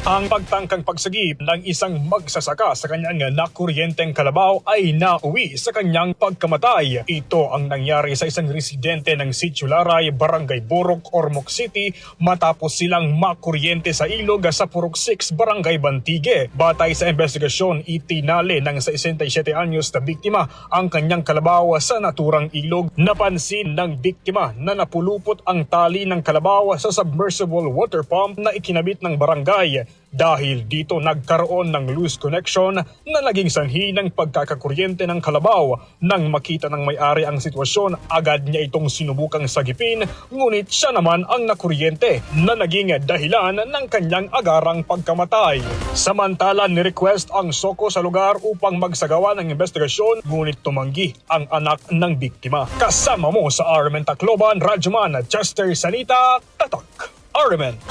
Ang pagtangkang pagsagip ng isang magsasaka sa kanyang nakuryenteng kalabaw ay nauwi sa kanyang pagkamatay. Ito ang nangyari sa isang residente ng Sitio Laray, Barangay Burok, Ormoc City matapos silang makuryente sa ilog sa Purok 6, Barangay Bantigue. Batay sa investigasyon, itinali ng 67 anyos na biktima ang kanyang kalabaw sa naturang ilog. Napansin ng biktima na napulupot ang tali ng kalabaw sa submersible water pump na ikinabit ng barangay. Dahil dito nagkaroon ng loose connection na naging sanhi ng pagkakakuryente ng kalabaw. Nang makita ng may-ari ang sitwasyon, agad niya itong sinubukang sagipin, ngunit siya naman ang nakuryente na naging dahilan ng kanyang agarang pagkamatay. Samantala, ni-request ang SOCO sa lugar upang magsagawa ng investigasyon, ngunit tumanggi ang anak ng biktima. Kasama mo sa RMN Tacloban, Radyoman Chester Sanita, Tatak RMN.